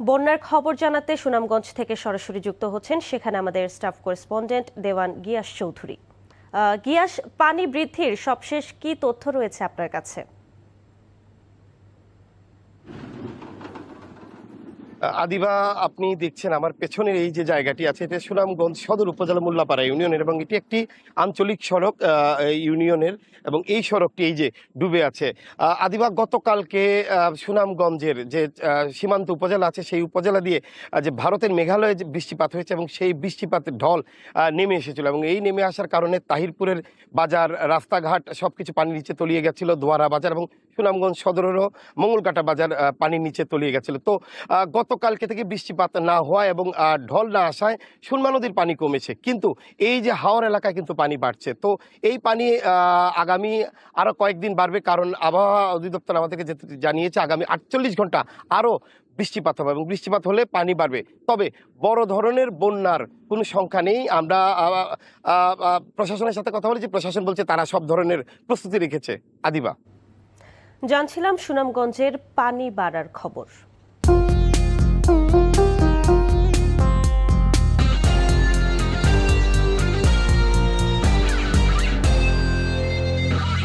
বন্যার খবর জানাতে সুনামগঞ্জ থেকে সরাসরি যুক্ত হচ্ছেন সেখানে আমাদের স্টাফ করেসপন্ডেন্ট দেওয়ান গিয়াস চৌধুরী। গিয়াস, পানি বৃদ্ধির সবশেষ কি তথ্য রয়েছে আপনার কাছে? আদিবা, আপনি দেখছেন আমার পেছনের এই যে জায়গাটি আছে, এটা সুনামগঞ্জ সদর উপজেলা মোল্লাপাড়া ইউনিয়নের এবং এটি একটি আঞ্চলিক সড়ক ইউনিয়নের, এবং এই সড়কটি এই যে ডুবে আছে। আদিবা, গতকালকে সুনামগঞ্জের যে সীমান্ত উপজেলা আছে সেই উপজেলা দিয়ে যে ভারতের মেঘালয়ে যে বৃষ্টিপাত হয়েছে এবং সেই বৃষ্টিপাতের ঢল নেমে এসেছিল, এবং এই নেমে আসার কারণে তাহিরপুরের বাজার, রাস্তাঘাট সবকিছু পানির নিচে তলিয়ে গেছিল। দোয়ারা বাজার এবং সুনামগঞ্জ সদরেরও মঙ্গলকাটা বাজার পানির নিচে তলিয়ে গেছিল। তো গতকালকে থেকে বৃষ্টিপাত না হওয়া এবং ঢল না আসায় সুরমা নদীর পানি কমেছে, কিন্তু এই যে হাওর এলাকায় কিন্তু পানি বাড়ছে। তো এই পানি আগামী আরো কয়েকদিন বাড়বে, কারণ আবহাওয়া অধিদপ্তর আমাদেরকে জানিয়েছে আগামী 48 ঘন্টা আরো বৃষ্টিপাত হবে এবং বৃষ্টিপাত হলে পানি বাড়বে। তবে বড় ধরনের বন্যার কোনো সংখ্যা নেই। আমরা প্রশাসনের সাথে কথা বলেছি, প্রশাসন বলছে তারা সব ধরনের প্রস্তুতি রেখেছে। আদিবা, জানছিলাম সুনামগঞ্জের পানি বাড়ার খবর।